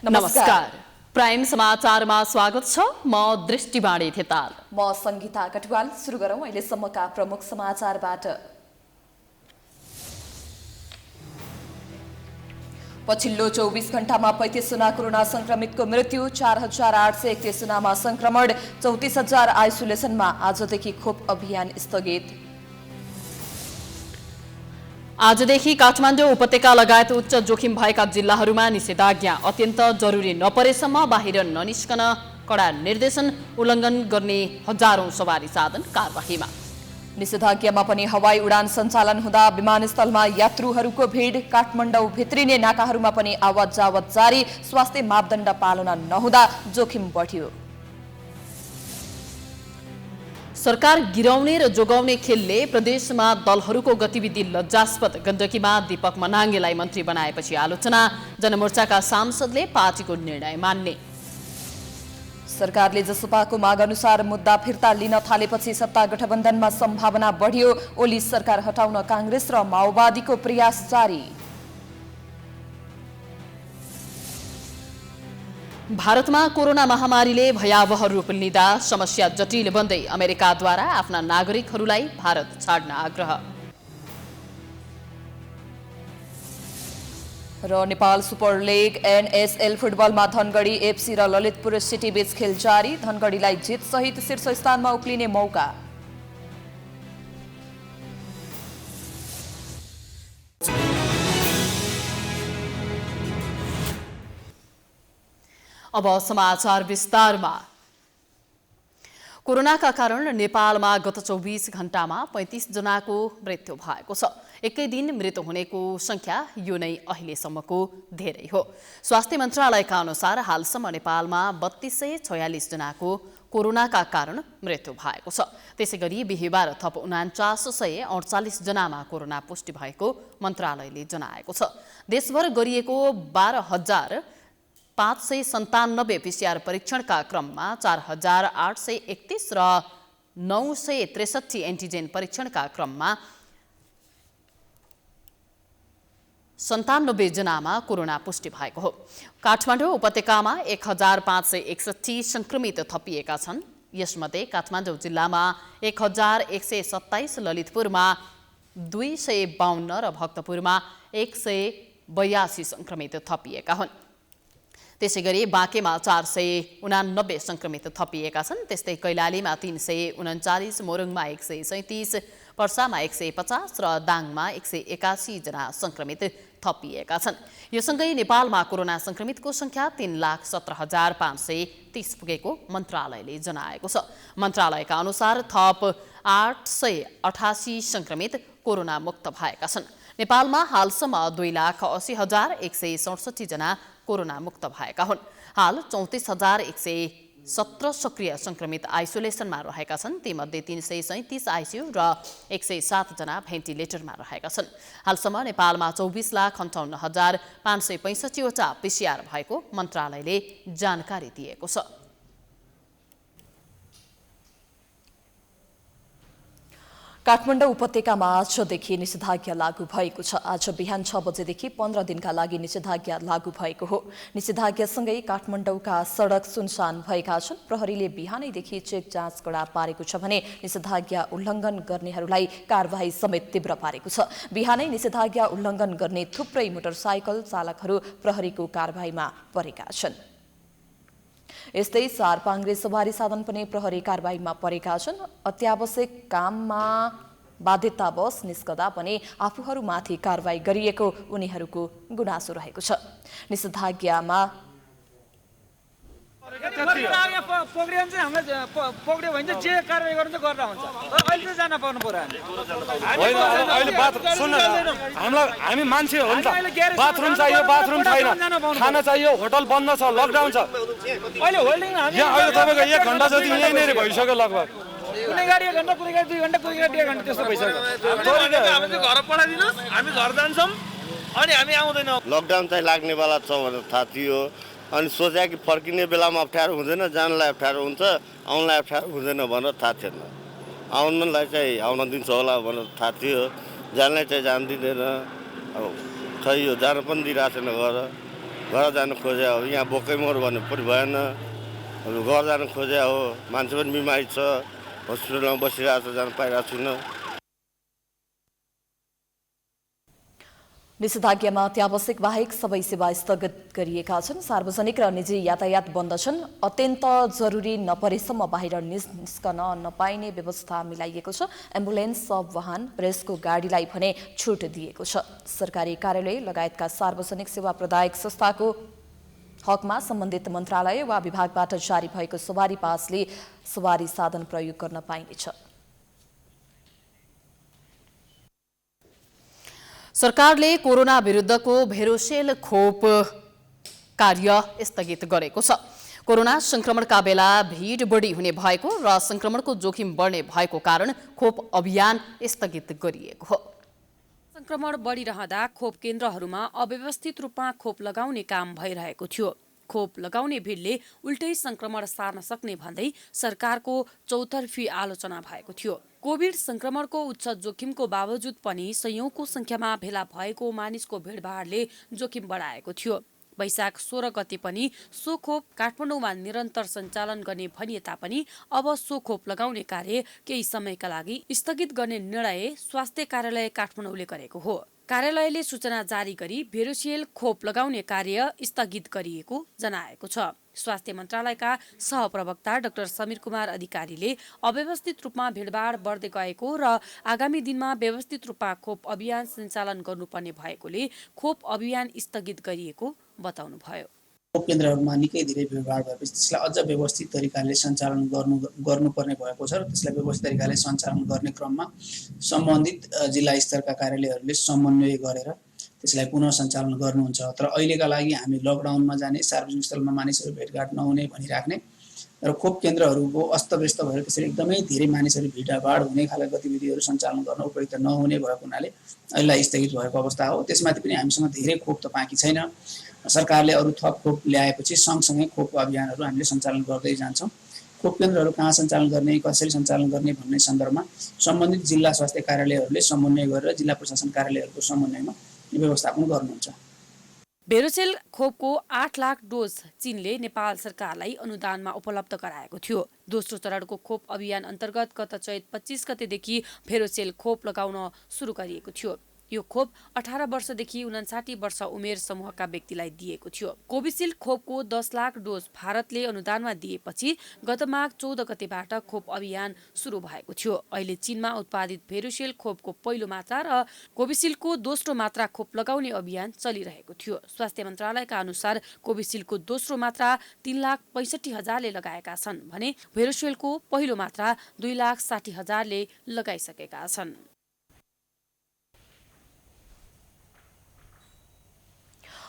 नमस्कार। प्राइम समाचारमा स्वागत छ। म दृष्टिबाणी थेताल। म संगीता कटवाल। सुरु गरौं अहिलेसम्मका प्रमुख समाचारबाट। पछिल्लो 24 घण्टामा 35 जना कोरोना संक्रमितको मृत्यु, 4831 जनामा संक्रमण, 34000 आइसोलेसनमा। आजदेखि खोप अभियान स्थगित। आजदेखि काठमाडौँ उपत्यका लगायत उच्च जोखिम भएका जिल्लाहरूमा निषेधाज्ञा। अत्यन्त जरुरी नपरेसम्म बाहिर ननिस्कन कडा निर्देशन। उल्लङ्घन गर्ने हजारौं सवारी साधन कारबाहीमा। निषेधाज्ञामा पनि हवाई उडान सञ्चालन हुँदा विमानस्थलमा यात्रुहरूको भिड। काठमाडौँ भित्रिने नाकाहरूमा पनि आवत जावत जारी। स्वास्थ्य मापदण्ड पालना नहुँदा जोखिम बढ्यो। सरकार गिराउने र जोगाउने खेलले प्रदेशमा दलहरूको गतिविधि लज्जास्पद। गण्डकीमा दीपक मनाङ्गेलाई मन्त्री बनाएपछि आलोचना। जनमोर्चाका सांसदले पार्टीको निर्णय मान्ने। सरकारले जसपाको माग अनुसार मुद्दा फिर्ता लिन थालेपछि सत्ता गठबन्धनमा सम्भावना बढ्यो। ओली सरकार हटाउन कांग्रेस र माओवादीको प्रयास जारी। भारतमा कोरोना महामारीले भयावह रूप लिँदा समस्या जटिल बन्दै अमेरिकाद्वारा आफ्ना नागरिकहरूलाई भारत छाड्न आग्रह। र नेपाल सुपर लिग एनएसएल फुटबलमा धनगढी एफसी र ललितपुर सिटी बीच खेल जारी। धनगढीलाई जितसहित शीर्ष स्थानमा उक्लिने मौका। अब समाचार विस्तारमा। कोरोनाका कारण नेपालमा गत 24 घण्टामा 35 जनाको मृत्यु भएको छ। एकै दिन मृत्यु हुनेको संख्या यो नै अहिलेसम्मको धेरै हो। स्वास्थ्य मन्त्रालयका अनुसार हालसम्म नेपालमा 3246 जनाको कोरोनाका कारण मृत्यु भएको छ। त्यसैगरी बिहिबार थप 4948 जनामा कोरोना पुष्टि भएको मन्त्रालयले जनाएको छ। देशभर गरिएको 12,597 पीसीआर परीक्षणका क्रममा 4831 र 963 एन्टिजेन परीक्षणका क्रममा 97 जनामा कोरोना पुष्टि भएको हो। काठमाडौँ उपत्यकामा 1561 संक्रमित थपिएका छन्। यसमध्ये काठमाडौँ जिल्लामा 1127, ललितपुरमा 252 र भक्तपुरमा 182 संक्रमित थपिएका हुन्। त्यसैगरी बाँकेमा 489 संक्रमित थपिएका छन्। त्यस्तै कैलालीमा 339, मोरङमा 137, पर्सामा 150 र दाङमा 181 जना संक्रमित थपिएका छन्। यो सँगै नेपालमा कोरोना संक्रमितको संख्या 3,17,530 पुगेको मन्त्रालयले जनाएको छ। मन्त्रालयका अनुसार थप 888 संक्रमित कोरोना मुक्त भएका छन्। नेपालमा हालसम्म 2,80,167 जना कोरोना मुक्त भएका हुन्। हाल 34,117 सक्रिय संक्रमित आइसोलेसनमा रहेका छन्। तीमध्ये 337 आइसियु र 107 जना भेन्टिलेटरमा रहेका छन्। हालसम्म नेपालमा 24,58,565 वटा पीसीआर भएको मन्त्रालयले जानकारी दिएको छ। काठमाडौँ उपत्यकामा आजदेखि निषेधाज्ञा लागू भएको छ। आज बिहान 6 बजेदेखि 15 दिनका लागि निषेधाज्ञा लागू भएको हो। निषेधाज्ञासँगै काठमाडौँका सडक सुनसान भएका छन्। प्रहरीले बिहानैदेखि चेक जाँच कडा पारेको छ भने निषेधाज्ञा उल्लङ्घन गर्नेहरूलाई कारबाही समेत तीव्र पारेको छ। बिहानै निषेधाज्ञा उल्लङ्घन गर्ने थुप्रै मोटरसाइकल चालकहरू प्रहरीको कारबाहीमा परेका छन्। यस्तै 4 पाङ्ग्रे सवारी साधन पनि प्रहरी कारबाहीमा परेका छन्। अत्यावश्यक काममा बाध्यतावश निस्कदा पनि आफूहरूमाथि कारबाही गरिएको उनीहरूको गुनासो रहेको छ। निषेधाज्ञामा पक्रियो भने चाहिँ हामीले पक्रियो भने चाहिँ जे कारबाही गर्नु चाहिँ गर्दा हुन्छ। तर अहिले चाहिँ जान पाउनु पर्यो होइन। अहिले हामी मान्छे हो नि त। बाथरुम चाहियो, बाथरुम छैन। खाना चाहियो, होटल बन्द छ, लकडाउन छ। अहिले होल्डिङ यहाँ अहिले तपाईँको 1 घण्टा जति यहीँनिर भइसक्यो लगभग। कुनै गाडी 1 घण्टा, कुनै गाडी 2 घण्टा, कुनै गाडी 1 घण्टा त्यस्तो भइसक्यो। हामी चाहिँ घर पठाइदिनुहोस्, हामी घर जान्छौँ अनि हामी आउँदैनौँ। लकडाउन चाहिँ लाग्नेवाला छ भनेर थाहा थियो। अनि सोचे कि फर्किने बेलामा अप्ठ्यारो हुँदैन, जानलाई अप्ठ्यारो हुन्छ, आउनलाई अप्ठ्यारो हुँदैन भनेर थाहा थिएन। आउनलाई चाहिँ आउन दिन्छ होला भनेर थाहा थियो। जानलाई चाहिँ जान दिँदैन। अब खै यो जान पनि दिइरहेको छैन घर। घर जानु खोजे हो, यहाँ बोकै मर भन्नु पनि भएन। घर जानु खोजे हो, मान्छे पनि बिमारी छ, हस्पिटलमा बसिरहेको छ, जानु पाइरहेको छैन। निषेधाज्ञामा अत्यावश्यक बाहेक सबै सेवा स्थगित गरिएका छन्। सार्वजनिक र निजी यातायात बन्द छन्। अत्यन्त जरुरी नपरेसम्म बाहिर निस्कन नपाइने व्यवस्था मिलाइएको छ। एम्बुलेन्स, सब वाहन, प्रेसको गाडीलाई भने छुट दिएको छ। सरकारी कार्यालय लगायतका सार्वजनिक सेवा प्रदायक संस्थाको हकमा सम्बन्धित मन्त्रालय वा विभागबाट जारी भएको सवारी पासले सवारी साधन प्रयोग गर्न पाइनेछ। सरकारले कोरोना विरुद्धको भेरोसेल खोप कार्य स्थगित गरेको छ। कोरोना संक्रमणका बेला भीड बढी हुने भएको र संक्रमणको जोखिम बढ्ने भएको कारण खोप अभियान स्थगित गरिएको हो। संक्रमण बढिरहँदा खोप केन्द्रहरूमा अव्यवस्थित रूपमा खोप लगाउने काम भइरहेको थियो। खोप लगाउने भिडले उल्टै संक्रमण सार्न सक्ने भन्दै सरकारको चौतर्फी आलोचना भएको थियो। कोभिड संक्रमणको उच्च जोखिमको बावजुद पनि सयौंको संख्यामा भेला भएको मानिसको भिडभाडले जोखिम बढाएको थियो। वैशाख 16 गते पनि सो खोप काठमाडौँमा निरन्तर सञ्चालन गर्ने भनिए तापनि अब सो खोप लगाउने कार्य केही समयका लागि स्थगित गर्ने निर्णय स्वास्थ्य कार्यालय काठमाडौँले गरेको हो। कार्यालयले सूचना जारी गरी भेरोसियल खोप लगाउने कार्य स्थगित गरिएको जनाएको छ। स्वास्थ्य मन्त्रालयका सहप्रवक्ता डाक्टर समीर कुमार अधिकारीले अव्यवस्थित रूपमा भिडभाड बढ्दै गएको र आगामी दिनमा व्यवस्थित रूपमा खोप अभियान सञ्चालन गर्नुपर्ने भएकोले खोप अभियान स्थगित गरिएको बताउनुभयो। खोप केन्द्रहरूमा निकै धेरै भिडभाड भएपछि त्यसलाई अझ व्यवस्थित तरिकाले सञ्चालन गर्नुपर्ने भएको छ र त्यसलाई व्यवस्थित तरिकाले सञ्चालन गर्ने क्रममा सम्बन्धित जिल्ला स्तरका कार्यालयहरूले समन्वय गरेर त्यसलाई पुनः सञ्चालन गर्नुहुन्छ। तर अहिलेका लागि हामी लकडाउनमा जाने, सार्वजनिक स्थलमा मानिसहरू भेटघाट नहुने भनिराख्ने र खोप केन्द्रहरूको अस्तव्यस्त भएर त्यसरी एकदमै धेरै मानिसहरू भिडभाड हुने खालका गतिविधिहरू सञ्चालन गर्न उपयुक्त नहुने भएको हुनाले अहिले स्थगित भएको अवस्था हो। त्यसमाथि पनि हामीसँग धेरै खोप त बाँकी छैन। सरकारले अरू थप खोप ल्याएपछि सँगसँगै खोप अभियानहरू हामीले सञ्चालन गर्दै जान्छौँ। खोप केन्द्रहरू कहाँ सञ्चालन गर्ने, कसरी सञ्चालन गर्ने भन्ने सन्दर्भमा सम्बन्धित जिल्ला स्वास्थ्य कार्यालयहरूले समन्वय गरेर जिल्ला प्रशासन कार्यालयहरूको समन्वयमा व्यवस्थापन गर्नुहुन्छ। भेरोसेल खोपको 8 लाख डोज चीनले नेपाल सरकारलाई अनुदानमा उपलब्ध गराएको थियो। दोस्रो चरणको खोप अभियान अन्तर्गत गत चैत 25 गतेदेखि भेरोसेल खोप लगाउन सुरु गरिएको थियो। यो खोप 18 वर्षदेखि 59 वर्ष उमेर समूहका व्यक्तिलाई दिएको थियो। कोभिसिल्ड खोपको 10 लाख डोज भारतले अनुदानमा दिएपछि गत माघ 14 गतेबाट खोप अभियान सुरु भएको थियो। अहिले चीनमा उत्पादित भेरोसेल खोपको पहिलो मात्रा र कोभिसिल्डको दोस्रो मात्रा खोप लगाउने अभियान चलिरहेको थियो। स्वास्थ्य मन्त्रालयका अनुसार कोभिसिल्डको दोस्रो मात्रा 3,65,000ले लगाएका छन् भने भेरोसेलको पहिलो मात्रा 2,60,000ले लगाइसकेका छन्।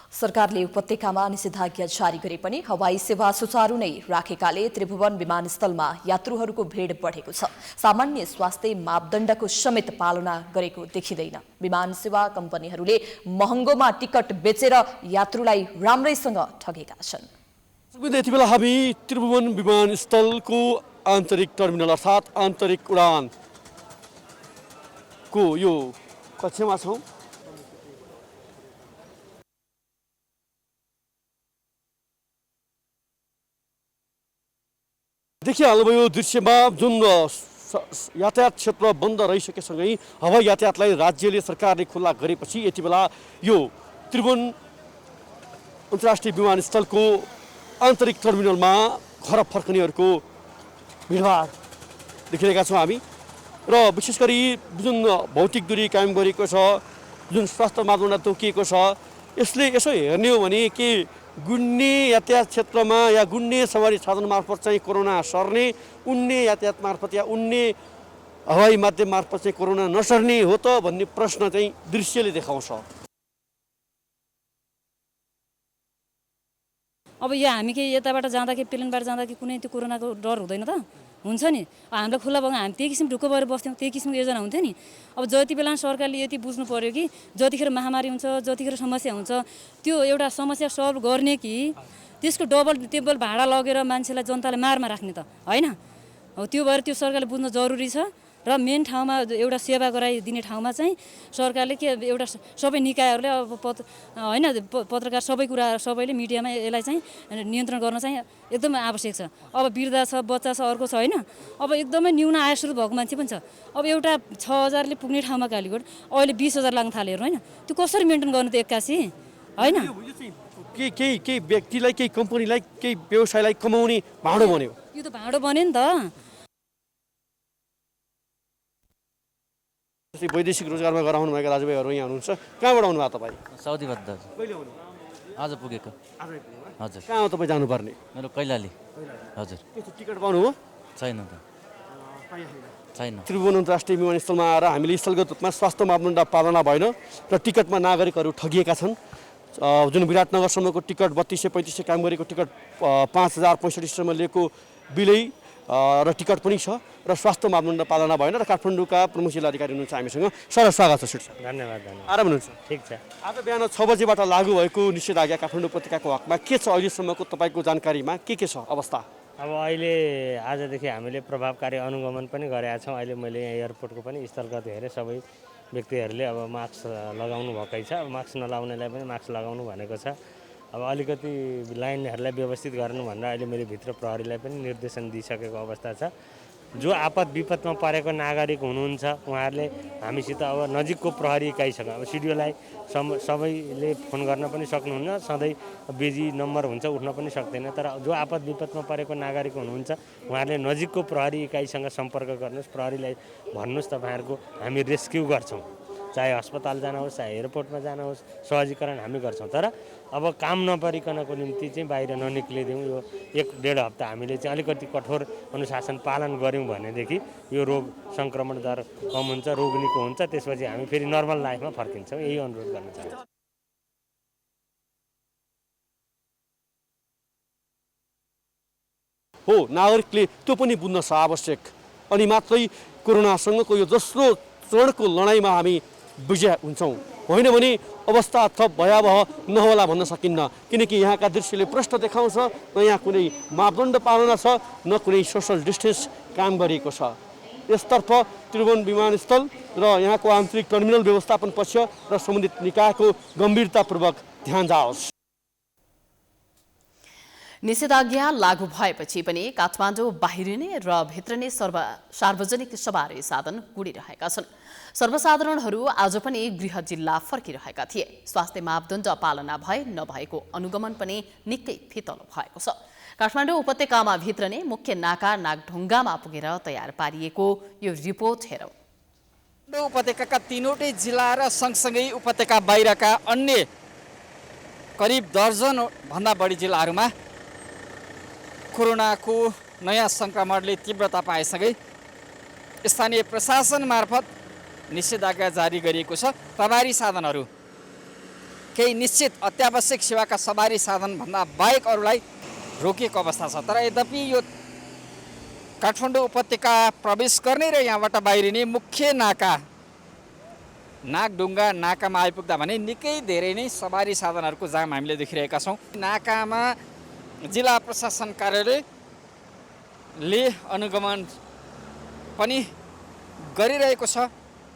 सरकारले उपत्यकामा निषेधाज्ञा जारी गरे पनि हवाई सेवा सुचारू नै राखेकाले त्रिभुवन विमानस्थलमा यात्रुहरूको भिड बढेको छ। सामान्य स्वास्थ्य मापदण्डको समेत पालना गरेको देखिँदैन। विमान सेवा कम्पनीहरूले महँगोमा टिकट बेचेर यात्रुलाई राम्रैसँग ठगेका छन्। यति बेला हामी त्रिभुवन विमानस्थलको आन्तरिक टर्मिनल अर्थात् आन्तरिक उडानको यो कक्षमा छौँ। देखिहाल्नुभयो दृश्यमा जुन यातायात क्षेत्र बन्द रहिसकेसँगै हवाई यातायातलाई राज्यले सरकारले खुल्ला गरेपछि यति बेला यो त्रिभुवन अन्तर्राष्ट्रिय विमानस्थलको आन्तरिक टर्मिनलमा घर फर्कनेहरूको भिडभाड देखिरहेका छौँ हामी। र विशेष गरी जुन भौतिक दूरी कायम गरेको छ, जुन स्वास्थ्य मापदण्ड तोकिएको छ, यसले यसो हेर्ने हो भने के गुड्ने यातायात क्षेत्रमा या गुड्ने सवारी साधन मार्फत चाहिँ कोरोना सर्ने, उड्ने यातायात मार्फत या उड्ने हवाई माध्यम मार्फत चाहिँ कोरोना नसर्ने हो त भन्ने प्रश्न चाहिँ दृश्यले देखाउँछ। अब यो हामी के यताबाट जाँदाखेरि प्लेनबाट जाँदाखेरि कुनै त्यो कोरोनाको डर हुँदैन त? हुन्छ नि। हामीलाई खुल्ला भयो हामी त्यही किसिम ढुक्क भएर बस्थ्यौँ, त्यही किसिमको योजना हुन्थ्यो नि। अब जति बेला सरकारले यति बुझ्नु पर्यो कि जतिखेर महामारी हुन्छ, जतिखेर समस्या हुन्छ, त्यो एउटा समस्या सल्भ गर्ने कि त्यसको डबल टेबल भाडा लगेर मान्छेलाई जनतालाई मारमा राख्ने त होइन। हो त्यो भएर त्यो सरकारले बुझ्न जरुरी छ र मेन ठाउँमा एउटा सेवा गराइदिने ठाउँमा चाहिँ सरकारले के एउटा सबै निकायहरूले अब होइन पत्रकार सबै कुरा सबैले मिडियामा यसलाई चाहिँ नियन्त्रण गर्न चाहिँ एकदमै आवश्यक छ। अब वृद्ध छ, बच्चा छ, अर्को छ होइन। अब एकदमै न्यून आय स्रोत भएको मान्छे पनि छ। अब एउटा 6,000ले पुग्ने ठाउँमा कालीकोट अहिले 20,000 लाग्न थाल्यो होइन। त्यो कसरी मेन्टेन गर्नु त 81 होइन। केही व्यक्तिलाई, केही कम्पनीलाई, केही व्यवसायलाई कमाउने भाँडो बन्यो। यो त भाँडो बन्यो नि त। जस्तै वैदेशिक रोजगारमा गराउनु भएका दाजुभाइहरू यहाँ हुनुहुन्छ। कहाँबाट आउनुभयो तपाईँ? साउदीबाट दाजु। कहिले आउनु? आज पुगेको। हजुर। कहाँ हो तपाईँ जानुपर्ने? मेरो कैलाली। हजुर। त्यस्तो टिकट पाउनुभयो? छैन त। छैन। त्रिभुवन अन्तर्राष्ट्रिय विमानस्थलमा आएर हामीले स्थलगत रूपमा स्वास्थ्य मापदण्ड पालना भएन र टिकटमा नागरिकहरू ठगिएका छन्। जुन विराटनगरसम्मको टिकट 3200-3500 काम गरेको टिकट 5065सम्म लिएको बिलै र टिकट पनि छ र स्वास्थ्य मापदण्ड पालना भएन र काठमाडौँका प्रमुख जिल्ला अधिकारी हुनुहुन्छ हामीसँग। सर स्वागत छ। शिर्षक धन्यवाद। आराम हुनुहुन्छ? ठिक छ। आज बिहान 6 बजेबाट लागू भएको निषेधाज्ञा काठमाडौँ उपत्यकाको हकमा के छ अहिलेसम्मको तपाईँको जानकारीमा के छ अवस्था? अब अहिले आजदेखि हामीले प्रभावकारी अनुगमन पनि गरेका छौँ। अहिले मैले यहाँ एयरपोर्टको पनि स्थलगत हेरेँ, सबै व्यक्तिहरूले अब मास्क लगाउनु भएकै छ। अब मास्क नलाउनेलाई पनि मास्क लगाउनु भनेको छ। अब अलिकति लाइनहरूलाई व्यवस्थित गर्नु भनेर अहिले मैले भित्र प्रहरीलाई पनि निर्देशन दिइसकेको अवस्था छ। जो आपद विपदमा परेको नागरिक हुनुहुन्छ उहाँहरूले हामीसित अब नजिकको प्रहरी इकाइसँग अब सिडिओलाई सबैले फोन गर्न पनि सक्नुहुन्न, सधैँ बिजी नम्बर हुन्छ उठ्न पनि सक्दैन। तर जो आपद विपदमा परेको नागरिक हुनुहुन्छ उहाँहरूले नजिकको प्रहरी इकाइसँग सम्पर्क गर्नुहोस्, प्रहरीलाई भन्नुहोस् तपाईँहरूको हामी रेस्क्यु गर्छौँ। चाहे अस्पताल जानुहोस्, चाहे एयरपोर्टमा जानुहोस्, सहजीकरण हामी गर्छौँ। तर अब काम नपरिकनको निम्ति चाहिँ बाहिर ननिक्लिदिउँ। यो 1-1.5 हप्ता हामीले चाहिँ अलिकति कठोर अनुशासन पालन गऱ्यौँ भनेदेखि यो रोग सङ्क्रमण दर कम हुन्छ, रोग निको हुन्छ, त्यसपछि हामी फेरि नर्मल लाइफमा फर्किन्छौँ। यही अनुरोध गर्न चाहन्छु। हो, नागरिकले त्यो पनि बुझ्न आवश्यक, अनि मात्रै कोरोनासँगको यो दोस्रो चरणको लडाइँमा हामी विजय हुन्छौँ। होइन भने अवस्था थप भयावह नहोला भन्न सकिन्न, किनकि यहाँका दृश्यले प्रश्न देखाउँछ न यहाँ कुनै मापदण्ड पालना छ न कुनै सोसल डिस्टेन्स काम गरिएको छ। यसतर्फ त्रिभुवन विमानस्थल र यहाँको आन्तरिक टर्मिनल व्यवस्थापन पक्ष र सम्बन्धित निकायको गम्भीरतापूर्वक ध्यान जाओस्। निषेधाज्ञा लागू भएपछि पनि काठमाडौँ बाहिरिने र भित्रने सार्वजनिक सवारी साधन गुडिरहेका छन्। सर्वसाधारणहरू आज पनि गृह जिल्ला फर्किरहेका थिए। स्वास्थ्य मापदण्ड पालना भए नभएको अनुगमन पनि निकै फितलो भएको छ। काठमाडौँ उपत्यकामा भित्रने मुख्य नाका नागढुङ्गामा पुगेर तयार पारिएको यो रिपोर्ट हेरौँ। उपत्यकाका 3वटै जिल्ला र सँगसँगै उपत्यका बाहिरका अन्य करिब दर्जन भन्दा बढी जिल्लाहरूमा कोरोनाको नयाँ सङ्क्रमणले तीव्रता पाएसँगै स्थानीय प्रशासन मार्फत निषेधाज्ञा जारी गरिएको छ। सवारी साधनहरू केही निश्चित अत्यावश्यक सेवाका सवारी साधनभन्दा बाहेक अरूलाई रोकिएको अवस्था छ। तर यद्यपि यो काठमाडौँ उपत्यका प्रवेश गर्ने र यहाँबाट बाहिरिने मुख्य नाका नागढुङ्गा नाकामा आइपुग्दा भने निकै धेरै नै सवारी साधनहरूको जाम हामीले देखिरहेका छौँ। नाकामा जिल्ला प्रशासन कार्यालयले अनुगमन पनि गरिरहेको छ।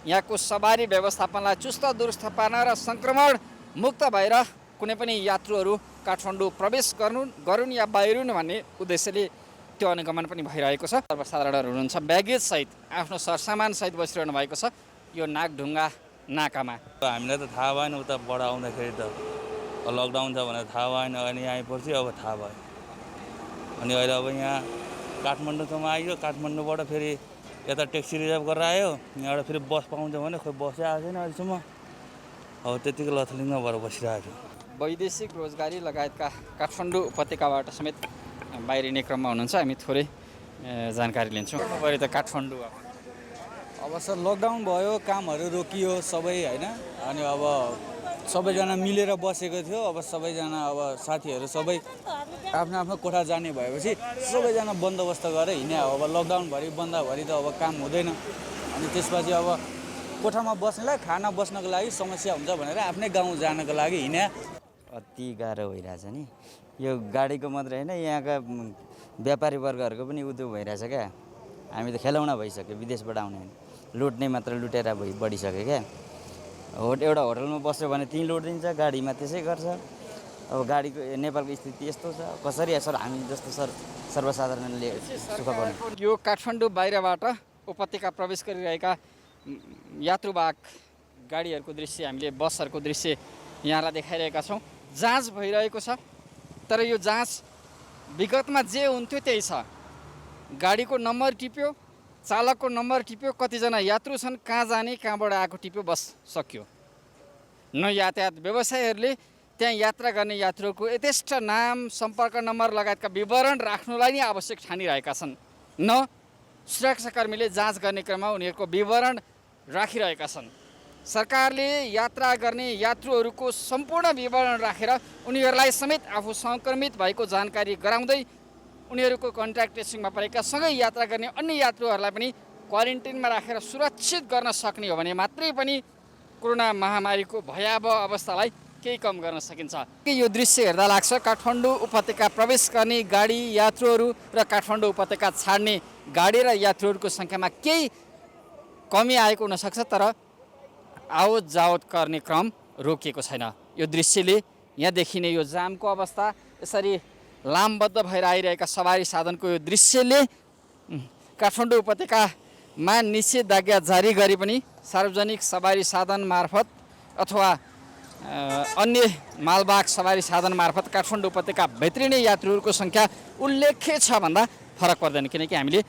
यहाँको सवारी व्यवस्थापनलाई चुस्त दुरुस्त पार्न र सङ्क्रमण मुक्त भएर कुनै पनि यात्रुहरू काठमाडौँ प्रवेश गरून् या बाहिरुन् भन्ने उद्देश्यले त्यो अनुगमन पनि भइरहेको छ। सर्वसाधारणहरू हुनुहुन्छ ब्यागेज सहित आफ्नो सरसामान सहित बसिरहनु भएको छ यो नागढुङ्गा नाकामा। हामीलाई त थाहा भएन, उता बडा आउँदाखेरि त लकडाउन छ भनेर थाहा भएन, अनि यहाँ आइपर्छ अब थाहा भयो। अनि अहिले अब यहाँ काठमाडौँसम्म आइयो, काठमाडौँबाट फेरि यता ट्याक्सी रिजर्भ गरेर आयो, यहाँबाट फेरि बस पाउँछ भने खोइ बसै आएको छैन अहिलेसम्म। अब त्यतिकै लथलिङ्ग भएर बसिरहेको छु। वैदेशिक रोजगारी लगायतका काठमाडौँ उपत्यकाबाट समेत बाहिरिने क्रममा हुनुहुन्छ, हामी थोरै जानकारी लिन्छौँ। अहिले त काठमाडौँ अब सर लकडाउन भयो, कामहरू रोकियो सबै होइन, अनि अब सबैजना मिलेर बसेको थियो। अब सबैजना अब साथीहरू सबै आफ्नो आफ्नो कोठा जाने भएपछि सबैजना बन्दोबस्त गरेर हिँड्यो। अब लकडाउनभरि बन्दाभरि त अब काम हुँदैन, अनि त्यसपछि अब कोठामा बस्नलाई खाना बस्नको लागि समस्या हुन्छ भनेर आफ्नै गाउँ जानको लागि हिँड्या। अति गाह्रो भइरहेछ नि, यो गाडीको मात्रै होइन यहाँका व्यापारी वर्गहरूको पनि उद्योग भइरहेछ क्या। हामी त खेलाउन भइसक्यो विदेशबाट आउने। लुट्ने मात्र लुटेर बढिसक्यो क्या। एउटा होटलमा बस्यो भने 3 लुटिदिन्छ, गाडीमा त्यसै गर्छ। अब गाडीको नेपालको स्थिति यस्तो छ, कसरी सर हामी जस्तो सर्वसाधारणले सुख पाउने। यो काठमाडौँ बाहिरबाट उपत्यका प्रवेश गरिरहेका यात्रुवाहक गाडीहरूको दृश्य, हामीले बसहरूको दृश्य यहाँलाई देखाइरहेका छौँ। जाँच भइरहेको छ, तर यो जाँच विगतमा जे हुन्थ्यो त्यही छ। गाडीको नम्बर टिप्यो, चालकको नम्बर टिप्यो, कतिजना यात्रु छन्, कहाँ जाने कहाँबाट आएको टिप्यो, बस सक्यो। न यातायात व्यवसायीहरूले त्यहाँ यात्रा गर्ने यात्रुको यथेष्ट नाम, सम्पर्क नम्बर लगायतका विवरण राख्नुलाई नै आवश्यक ठानिरहेका छन्। न सुरक्षाकर्मीले जाँच गर्ने क्रममा उनीहरूको विवरण राखिरहेका छन्। सरकारले यात्रा गर्ने यात्रुहरूको सम्पूर्ण विवरण राखेर उनीहरूलाई समेत आफू सङ्क्रमित भएको जानकारी गराउँदै उनीहरूको कन्ट्याक्ट ट्रेसिङमा परेका सँगै यात्रा गर्ने अन्य यात्रुहरूलाई पनि क्वारेन्टाइनमा राखेर सुरक्षित गर्न सक्ने हो भने मात्रै पनि कोरोना महामारीको भयावह अवस्थालाई केही कम गर्न सकिन्छ। यो दृश्य हेर्दा लाग्छ काठमाडौँ उपत्यका प्रवेश गर्ने गाडी यात्रुहरू र काठमाडौँ उपत्यका छाड्ने गाडी र यात्रुहरूको सङ्ख्यामा केही कमी आएको हुनसक्छ, तर आवत जावत गर्ने क्रम रोकिएको छैन। यो दृश्यले यहाँ देखिने यो जामको अवस्था, यसरी लामबद्ध भएर आइरहेका सवारी साधनको यो दृश्यले काठमाडौँ उपत्यकामा निषेधाज्ञा जारी गरे पनि सार्वजनिक सवारी साधन मार्फत अथवा अन्य मालवाहक सवारी साधन मार्फत काठमाडौँ उपत्यका भित्रिने यात्रुहरूको सङ्ख्या उल्लेख्य छ भन्दा फरक पर्दैन। किनकि हामीले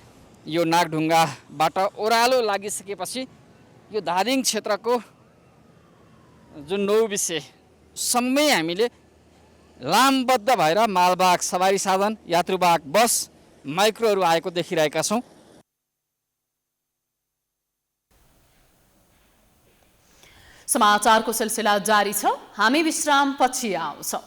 यो नागढुङ्गाबाट ओह्रालो लागिसकेपछि यो धादिङ क्षेत्रको जुन 9 विषयसम्मै हामीले लामबद्ध भएर मालवाहक सवारी साधन, यात्रुवाहक बस, माइक्रोहरू आएको देखिरहेका छौँ। समाचारको सिलसिला जारी छ, हामी विश्राम पछि आउँछौँ।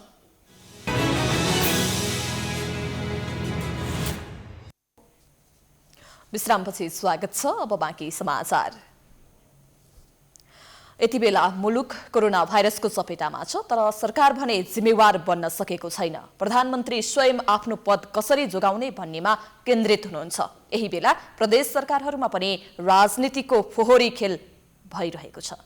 विश्रामपछि स्वागत छ। अब बाँकी समाचार। यति बेला मुलुक कोरोना भाइरसको चपेटामा छ, तर सरकार भने जिम्मेवार बन्न सकेको छैन। प्रधानमन्त्री स्वयं आफ्नो पद कसरी जोगाउने भन्नेमा केन्द्रित हुनुहुन्छ। यही बेला प्रदेश सरकारहरूमा पनि राजनीतिको फोहोरी खेल भइरहेको छ।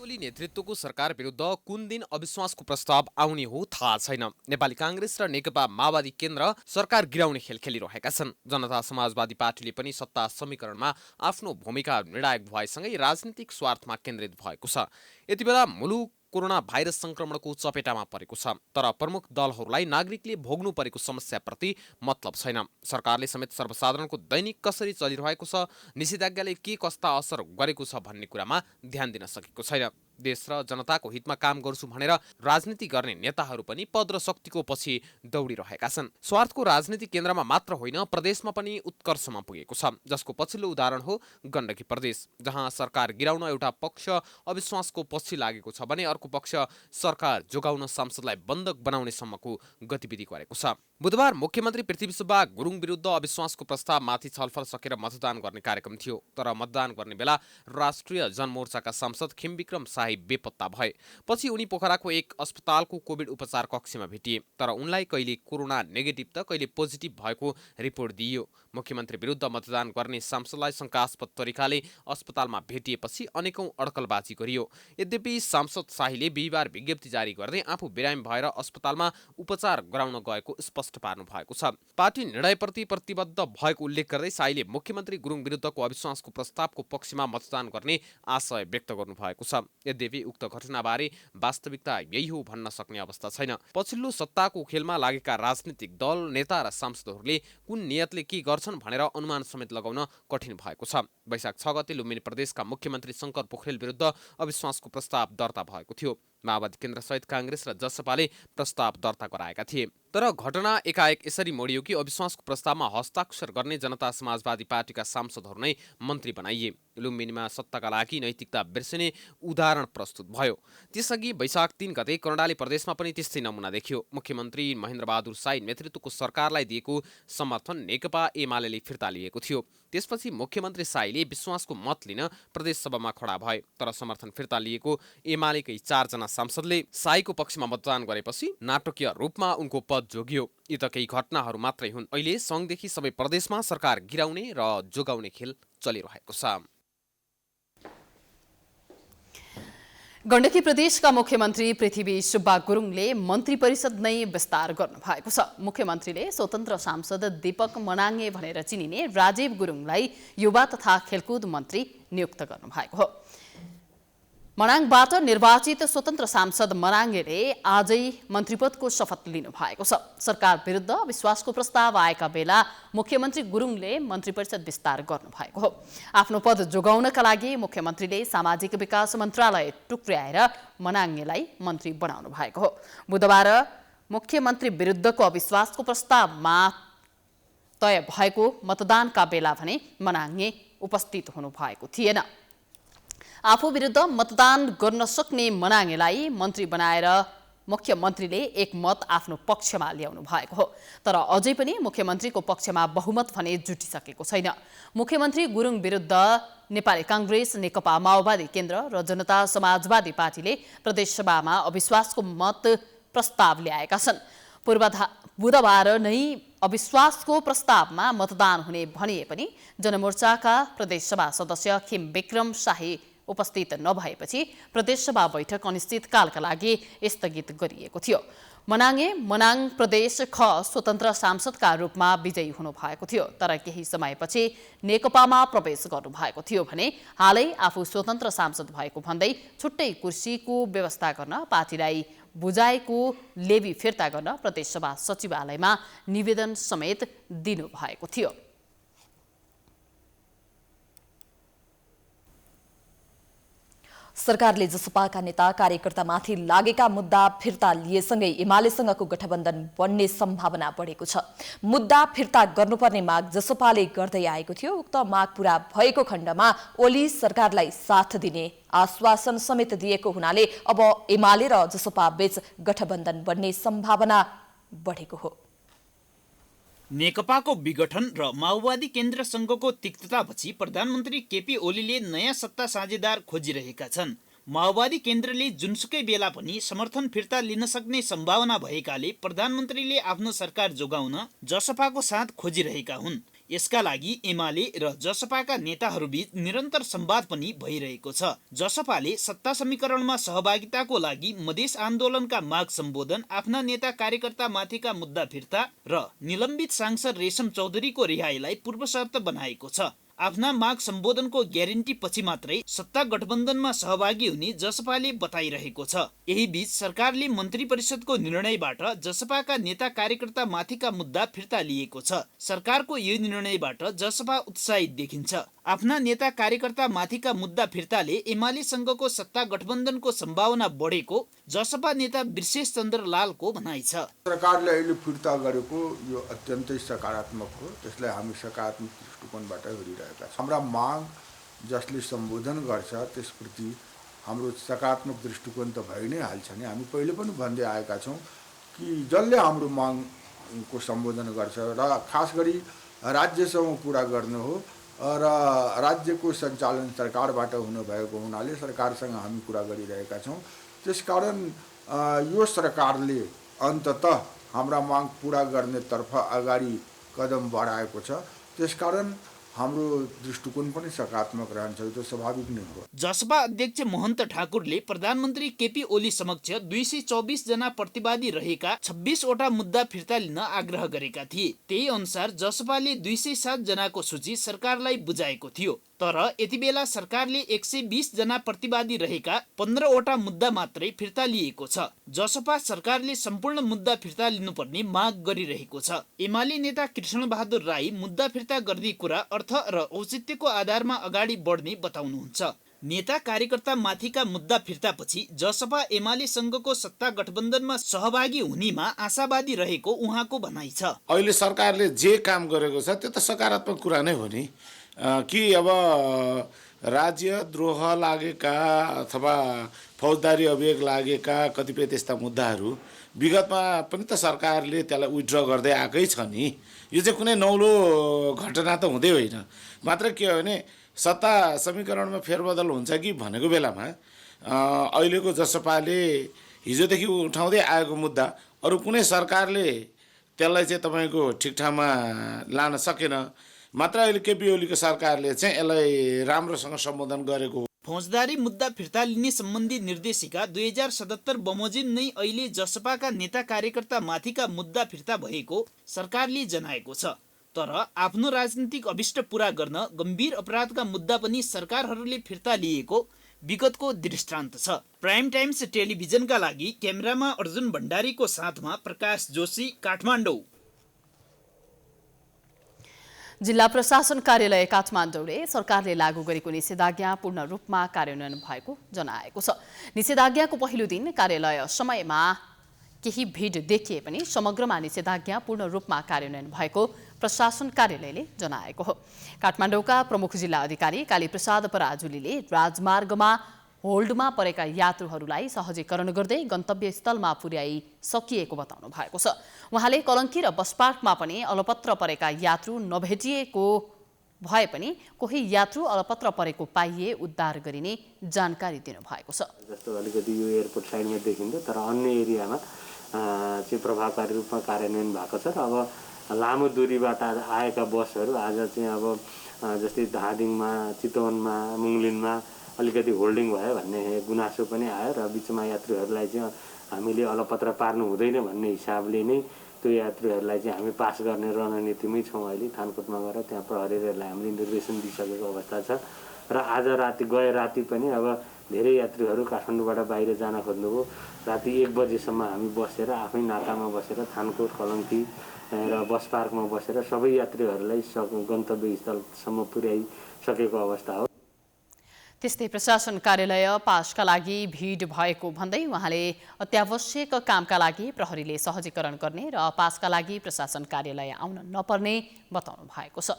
ओली नेतृत्वको सरकार विरुद्ध कुन दिन अविश्वासको प्रस्ताव आउने हो थाहा छैन। नेपाली कांग्रेस र नेकपा माओवादी केन्द्र सरकार गिराउने खेल खेलिरहेका छन्। जनता समाजवादी पार्टीले पनि सत्ता समीकरणमा आफ्नो भूमिका निर्णायक भएसँगै राजनीतिक स्वार्थमा केन्द्रित भएको छ। यति बेला मुलुक कोरोना भाइरस संक्रमणको चपेटामा परेको छ, तर प्रमुख दलहरूलाई नागरिकले भोग्नु परेको समस्याप्रति मतलब छैन। सरकारले समेत सर्वसाधारणको दैनिक कसरी चलिरहेको छ, निषेधाज्ञाले के कस्ता असर गरेको छ भन्ने कुरामा ध्यान दिन सकेको छैन। देश र जनताको हितमा काम गर्छु भनेर राजनीति गर्ने नेताहरू पनि पद र शक्तिको पछि दौडिरहेका छन्। स्वार्थको राजनीति केन्द्रमा मात्र होइन, प्रदेशमा पनि उत्कर्षमा पुगेको छ, जसको पछिल्लो उदाहरण हो गण्डकी प्रदेश, जहाँ सरकार गिराउन एउटा पक्ष अविश्वासको पछि लागेको छ भने अर्को पक्ष सरकार जोगाउन सांसदलाई बन्धक बनाउने सम्मको गतिविधि गरेको छ। बुधबार मुख्यमन्त्री पृथ्वीसुब्बा गुरुङ विरुद्ध अविश्वासको प्रस्तावमाथि छलफल सकेर मतदान गर्ने कार्यक्रम थियो, तर मतदान गर्ने बेला राष्ट्रिय जनमोर्चाका सांसद खिमविक्रम शाही बेपत्ता भए। पछि उनी पोखराको एक अस्पतालको कोभिड उपचार कक्षमा भेटिए, तर उनलाई कहिले कोरोना नेगेटिभ त कहिले पोजिटिभ भएको रिपोर्ट दिइयो। मुख्यमन्त्री विरुद्ध मतदान गर्ने सांसदलाई शङ्कास्पद तरिकाले अस्पतालमा भेटिएपछि अनेकौं अड्कलबाजी गरियो। यद्यपि सांसद शाहीले बिहिबार विज्ञप्ति जारी गर्दै आफू बिरामी भएर अस्पतालमा उपचार गराउन गएको स्पष्ट पार्नु भएको छ। पार्टी निर्णयप्रति प्रतिबद्ध भएको उल्लेख गर्दै शाहीले मुख्यमन्त्री गुरुङ विरुद्धको अविश्वासको प्रस्तावको पक्षमा मतदान गर्ने आशय व्यक्त गर्नु भएको छ। यद्यपि उक्त घटनाबारे वास्तविकता यही हो भन्न सक्ने अवस्था छैन। पछिल्लो सत्ताको खेलमा लागेका राजनीतिक दल, नेता र सांसदहरूले कुन नियतले के गर्छन् भनेर अनुमान समेत लगाउन कठिन भएको छ। वैशाख 6 गते लुम्बिनी प्रदेशका मुख्यमन्त्री शङ्कर पोखरेल विरुद्ध अविश्वासको प्रस्ताव दर्ता भएको थियो। माओवादी केन्द्र सहित कांग्रेस र जसपाले प्रस्ताव दर्ता गराएका थिए, तर घटना एकाएक यसरी मोडियो कि अविश्वासको प्रस्तावमा हस्ताक्षर गर्ने जनता समाजवादी पार्टीका सांसदहरू नै मन्त्री बनाइए। लुम्बिनीमा सत्ताका लागि नैतिकता बिर्सिने उदाहरण प्रस्तुत भयो। त्यसअघि वैशाख 3 गते कर्णाली प्रदेशमा पनि त्यस्तै नमुना देखियो। मुख्यमन्त्री महेन्द्रबहादुर शाही नेतृत्वको सरकारलाई दिएको समर्थन नेकपा एमाले फिर्ता लिएको थियो। त्यसपछि मुख्यमन्त्री शाहीले विश्वासको मत लिन प्रदेशसभामा खडा भए, तर समर्थन फिर्ता लिएको एमालेकै 4 जना सांसदले शाहीको पक्षमा मतदान गरेपछि नाटकीय रूपमा उनको पद जोगियो। यी त केही घटनाहरू मात्रै हुन्। अहिले सङ्घदेखि सबै प्रदेशमा सरकार गिराउने र जोगाउने खेल चलिरहेको छ। गण्डकी प्रदेशका मुख्यमन्त्री पृथ्वी सुब्बा गुरुङले मन्त्री परिषद नै विस्तार गर्नुभएको छ। मुख्यमन्त्रीले स्वतन्त्र सांसद दीपक मनाङे भनेर चिनिने राजीव गुरुङलाई युवा तथा खेलकुद मन्त्री नियुक्त गर्नुभएको हो। मनाङबाट निर्वाचित स्वतन्त्र सांसद मनाङले आजै मन्त्रीपदको शपथ लिनुभएको छ। सरकार विरुद्ध विश्वासको प्रस्ताव आएका बेला मुख्यमन्त्री गुरुङले मन्त्री परिषद विस्तार गर्नुभएको हो। आफ्नो पद जोगाउनका लागि मुख्यमन्त्रीले सामाजिक विकास मन्त्रालय टुक्र्याएर मनाङलाई मन्त्री बनाउनु भएको हो। बुधबार मुख्यमन्त्री विरुद्धको अविश्वासको प्रस्तावमा तय भएको मतदानका बेला भने मनाङे उपस्थित हुनुभएको थिएन। आफू विरुद्ध मतदान गर्न सक्ने मनाङेलाई मन्त्री बनाएर मुख्यमन्त्रीले एक मत आफ्नो पक्षमा ल्याउनु भएको हो। तर अझै पनि मुख्यमन्त्रीको पक्षमा बहुमत भने जुटिसकेको छैन। मुख्यमन्त्री गुरुङ विरुद्ध नेपाली कांग्रेस, नेकपा माओवादी केन्द्र र जनता समाजवादी पार्टीले प्रदेशसभामा अविश्वासको मत प्रस्ताव ल्याएका छन्। बुधबार नै अविश्वासको प्रस्तावमा मतदान हुने भनिए पनि जनमोर्चाका प्रदेशसभा सदस्य खिम विक्रम शाही उपस्थित नभएपछि प्रदेशसभा बैठक अनिश्चितकालका लागि स्थगित गरिएको थियो। मनाङ प्रदेश ख स्वतन्त्र सांसदका रूपमा विजयी हुनुभएको थियो। तर केही समयपछि नेकपामा प्रवेश गर्नुभएको थियो भने हालै आफू स्वतन्त्र सांसद भएको भन्दै छुट्टै कुर्सीको व्यवस्था गर्न पार्टीलाई बुझाएको लेबी फिर्ता गर्न प्रदेशसभा सचिवालयमा निवेदन समेत दिनुभएको थियो। सरकारले जसपाका नेता कार्यकर्तामाथि लागेका मुद्दा फिर्ता लिएसँगै एमालेसँगको गठबन्धन बन्ने सम्भावना बढेको छ। मुद्दा फिर्ता गर्नुपर्ने माग जसपाले गर्दै आएको थियो। उक्त माग पूरा भएको खण्डमा ओली सरकारलाई साथ दिने आश्वासन समेत दिएको हुनाले अब एमाले र जसपा बीच गठबन्धन बन्ने सम्भावना बढेको हो। नेकपाको विघटन र माओवादी केन्द्रसँगको तिक्ततापछि प्रधानमन्त्री केपी ओलीले नयाँ सत्ता साझेदार खोजिरहेका छन्। माओवादी केन्द्रले जुनसुकै बेला पनि समर्थन फिर्ता लिन सक्ने सम्भावना भएकाले प्रधानमन्त्रीले आफ्नो सरकार जोगाउन जसपाको साथ खोजिरहेका हुन्। यसका लागि एमाले र जसपाका नेताहरूबीच निरन्तर संवाद पनि भइरहेको छ। जसपाले सत्ता समीकरणमा सहभागिताको लागि मधेस आन्दोलनका माग सम्बोधन, आफ्ना नेता कार्यकर्ता माथिका मुद्दा फिर्ता र निलम्बित सांसद रेशम चौधरीको रिहाईलाई पूर्वशर्त बनाएको छ। आफ्ना माग सम्बोधनको ग्यारेन्टी पछि मात्रै सत्ता गठबन्धनमा सहभागी हुने जसपाले बताइरहेको छ। यही बीच सरकारले मन्त्री परिषदको निर्णयबाट जसपाका नेता कार्यकर्ता माथिका मुद्दा फिर्ता लिएको छ। सरकारको यो निर्णयबाट जसपा उत्साहित देखिन्छ। आफ्ना नेता कार्यकर्ता माथिका मुद्दा फिर्ताले एमालेसँगको सत्ता गठबन्धनको सम्भावना बढेको जसपा नेता बिर्सेश चन्द्र लालको भनाइ छ। सरकारले अहिले फिर्ता गरेको यो अत्यन्तै सकारात्मक हो। त्यसलाई हामी सकारात्मक दृष्टिकोणबाट हेरिरहेका छौँ। हाम्रा माग जसले सम्बोधन गर्छ त्यसप्रति हाम्रो सकारात्मक दृष्टिकोण त भइ नै हाल्छ नि। हामी पहिले पनि भन्दै आएका छौँ कि जसले हाम्रो मागको सम्बोधन गर्छ र खास गरी राज्यसँग कुरा गर्नु हो र राज्यको सञ्चालन सरकारबाट हुनुभएको हुनाले सरकारसँग हामी कुरा गरिरहेका छौँ। त्यसकारण यो सरकारले अन्ततः हाम्रा माग पूरा गर्नेतर्फ अगाडि कदम बढाएको छ। त्यसकारण हाम्रो दृष्टिकोण पनि सकारात्मक रहन्छ। त्यो स्वाभाविक नै हो। जसपा अध्यक्ष महन्त ठाकुरले प्रधानमन्त्री केपी ओली समक्ष 224 जना प्रतिवादी रहेका 26 वटा मुद्दा फिर्ता लिन आग्रह गरेका थिए। त्यही अनुसार जसपाले 207 जनाको सूची सरकारलाई बुझाएको थियो। तर यति बेला सरकारले 120 जना प्रतिवादी रहेका 15 वटा मुद्दा मात्रै फिर्ता लिएको छ। जसपा सरकारले सम्पूर्ण मुद्दा फिर्ता लिनुपर्ने माग गरिरहेको छ। एमाले नेता कृष्ण बहादुर राई मुद्दा फिर्ता गर्ने कुरा अर्थ र औचित्यको आधारमा अगाडि बढ्ने बताउनुहुन्छ। नेता कार्यकर्ता माथिका मुद्दा फिर्तापछि जसपा एमालेसँगको सत्ता गठबन्धनमा सहभागी हुनेमा आशावादी रहेको उहाँको भनाइ छ। अहिले सरकारले जे काम गरेको छ त्यो त सकारात्मक कुरा नै हो नि। कि अब राज्य द्रोह लागेका अथवा फौजदारी अभियोग लागेका कतिपय त्यस्ता मुद्दाहरू विगतमा पनि त सरकारले त्यसलाई विथड्र गर्दै आएकै छ नि। यो चाहिँ कुनै नौलो घटना त हुँदै होइन। मात्र के हो भने सत्ता समीकरणमा फेरबदल हुन्छ कि भनेको बेलामा अहिलेको जसपाले हिजोदेखि उठाउँदै आएको मुद्दा अरू कुनै सरकारले त्यसलाई चाहिँ तपाईँको ठिक ठाउँमा लान सकेन। मात्र अहिले केपी ओलीको सरकारले चाहिँ यसलाई राम्रोसँग सम्बोधन गरेको फौजदारी मुद्दा फिर्ता लिने सम्बन्धी निर्देशिका 2077 बमोजिम नै अहिले जसपाका नेता कार्यकर्ता माथिका मुद्दा फिर्ता भएको सरकारले जनाएको छ। तर आफ्नो राजनीतिक अभिष्ट पूरा गर्न गम्भीर अपराधका मुद्दा पनि सरकारहरूले फिर्ता लिएको विगतको दृष्टान्त छ। प्राइम टाइम्स टेलिभिजनका लागि क्यामेरामा अर्जुन भण्डारीको साथमा प्रकाश जोशी, काठमाडौँ। जिल्ला प्रशासन कार्यालय काठमाडौँले सरकारले लागू गरेको निषेधाज्ञा पूर्ण रूपमा कार्यान्वयन भएको जनाएको छ। निषेधाज्ञाको पहिलो दिन कार्यालय समयमा केही भिड देखिए पनि समग्रमा निषेधाज्ञा पूर्ण रूपमा कार्यान्वयन भएको प्रशासन कार्यालयले जनाएको हो। काठमाडौँका प्रमुख जिल्ला अधिकारी कालीप्रसाद पराजुलीले राजमार्गमा होल्डमा परेका यात्रुहरूलाई सहजीकरण गर्दै गन्तव्य स्थलमा पुर्याइ सकिएको बताउनु भएको छ। उहाँले कलङ्की र बस पार्कमा पनि अलपत्र परेका यात्रु नभेटिएको भए पनि कोही यात्रु अलपत्र परेको पाइए उद्धार गरिने जानकारी दिनुभएको छ। जस्तो अलिकति यो एयरपोर्ट साइडमा देखिन्छ, तर अन्य एरियामा चाहिँ प्रभावकारी रूपमा कार्यान्वयन भएको छ। र अब लामो दूरीबाट आएका बसहरू आज चाहिँ अब जस्तै धादिङमा, चितवनमा, मुङलिनमा अलिकति होल्डिङ भयो भन्ने गुनासो पनि आयो र बिचमा यात्रुहरूलाई चाहिँ हामीले अलपत्र पार्नु हुँदैन भन्ने हिसाबले नै त्यो यात्रुहरूलाई चाहिँ हामी पास गर्ने रणनीतिमै छौँ। अहिले थानकोटमा गएर त्यहाँ प्रहरीहरूलाई हामीले निर्देशन दिइसकेको अवस्था छ। र आज गए राति पनि अब धेरै यात्रुहरू काठमाडौँबाट बाहिर जान खोज्नुभयो। राति 1 बजेसम्म हामी बसेर आफै नाकामा बसेर थानकोट, कलङ्की र बस पार्कमा बसेर सबै यात्रुहरूलाई गन्तव्य स्थलसम्म पुर्याइसकेको अवस्था हो। त्यस्तै प्रशासन कार्यालय पासका लागि भिड भएको भन्दै उहाँले अत्यावश्यक कामका लागि प्रहरीले सहजीकरण गर्ने र पासका लागि प्रशासन कार्यालय आउन नपर्ने बताउनु भएको छ।